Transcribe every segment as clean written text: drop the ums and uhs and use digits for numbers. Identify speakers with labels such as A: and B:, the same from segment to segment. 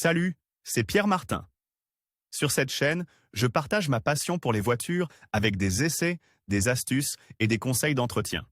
A: Salut, c'est Pierre Martin. Sur cette chaîne, je partage ma passion pour les voitures avec des essais, des astuces et des conseils d'entretien.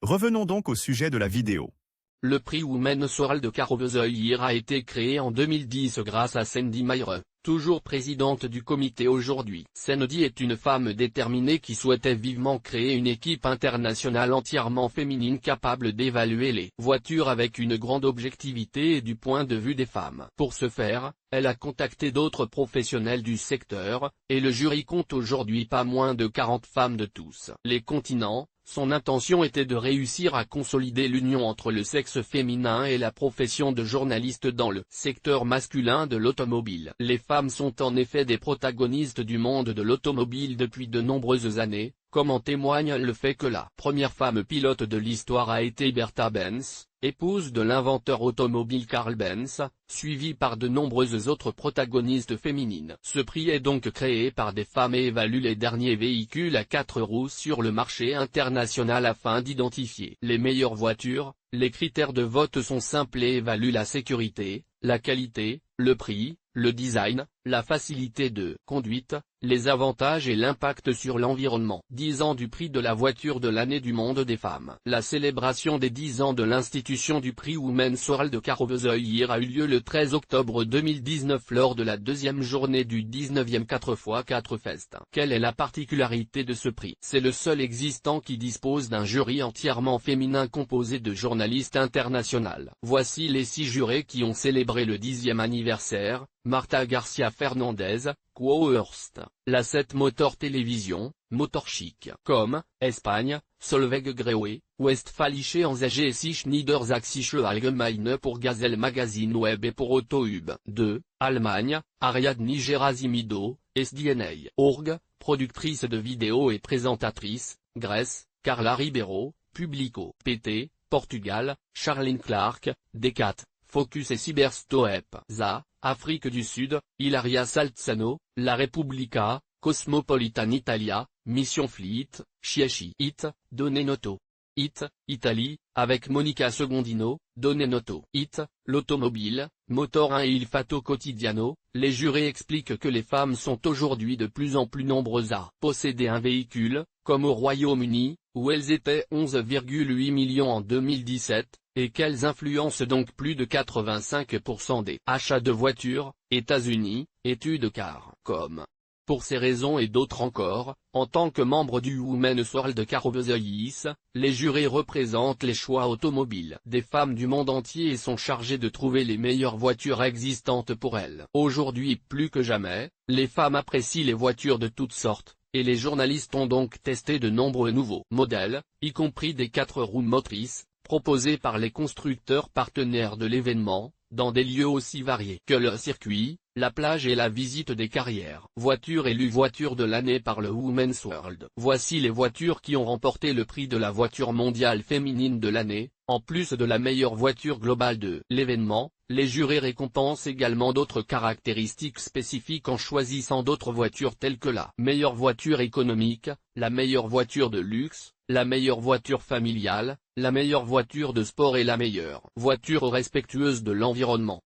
A: Revenons donc au sujet de la vidéo.
B: Le prix Women's World Car of the Year a été créé en 2010 grâce à Sandy Meyer, toujours présidente du comité aujourd'hui. Sandy est une femme déterminée qui souhaitait vivement créer une équipe internationale entièrement féminine capable d'évaluer les voitures avec une grande objectivité et du point de vue des femmes. Pour ce faire, elle a contacté d'autres professionnels du secteur, et le jury compte aujourd'hui pas moins de 40 femmes de tous les continents. Son intention était de réussir à consolider l'union entre le sexe féminin et la profession de journaliste dans le secteur masculin de l'automobile. Les femmes sont en effet des protagonistes du monde de l'automobile depuis de nombreuses années, comme en témoigne le fait que la première femme pilote de l'histoire a été Bertha Benz, épouse de l'inventeur automobile Carl Benz, suivie par de nombreuses autres protagonistes féminines. Ce prix est donc créé par des femmes et évalue les derniers véhicules à 4 roues sur le marché international afin d'identifier les meilleures voitures. Les critères de vote sont simples et évaluent la sécurité, la qualité, le prix, le design, la facilité de conduite, les avantages et l'impact sur l'environnement. 10 ans du prix de la voiture de l'année du monde des femmes. La célébration des 10 ans de l'institution du prix Women's World Car of the Year a eu lieu le 13 octobre 2019 lors de la deuxième journée du 19e 4x4 Fest. Quelle est la particularité de ce prix? C'est le seul existant qui dispose d'un jury entièrement féminin composé de journalistes internationaux. Voici les 6 jurés qui ont célébré le 10e anniversaire. Marta Garcia Fernandez, Quo-Hearst, La 7 Motor Télévision, Motorchic.com, Espagne, Solveig Grewe, Westfälische Anzeige Niedersächsische Allgemeine pour Gazelle Magazine Web et pour Autohub. 2, Allemagne, Ariadne Gerasimido, SDNA.org, productrice de vidéos et présentatrice, Grèce, Carla Ribeiro, Publico. PT, Portugal, Charlene Clark, Decat, Focus et Cyberstoep. ZA, Afrique du Sud, Ilaria Salzano, La Repubblica, Cosmopolitan Italia, Mission Fleet, Chiesci. IT, Donne Noto. IT, Italie, avec Monica Secondino, Donne Noto. IT, l'automobile, Motor 1 et Il Fatto Quotidiano. Les jurés expliquent que les femmes sont aujourd'hui de plus en plus nombreuses à posséder un véhicule, comme au Royaume-Uni, où elles étaient 11,8 millions en 2017, et qu'elles influencent donc plus de 85% des achats de voitures. États-Unis, étude Car.com. Pour ces raisons et d'autres encore, en tant que membre du Women's World Car of the Year, les jurés représentent les choix automobiles des femmes du monde entier et sont chargés de trouver les meilleures voitures existantes pour elles. Aujourd'hui plus que jamais, les femmes apprécient les voitures de toutes sortes, et les journalistes ont donc testé de nombreux nouveaux modèles, y compris des 4 roues motrices, proposés par les constructeurs partenaires de l'événement, dans des lieux aussi variés que le circuit, la plage et la visite des carrières. Voiture élue voiture de l'année par le Women's World. Voici les voitures qui ont remporté le prix de la voiture mondiale féminine de l'année. En plus de la meilleure voiture globale de l'événement, les jurés récompensent également d'autres caractéristiques spécifiques en choisissant d'autres voitures telles que la meilleure voiture économique, la meilleure voiture de luxe, la meilleure voiture familiale, la meilleure voiture de sport et la meilleure voiture respectueuse de l'environnement.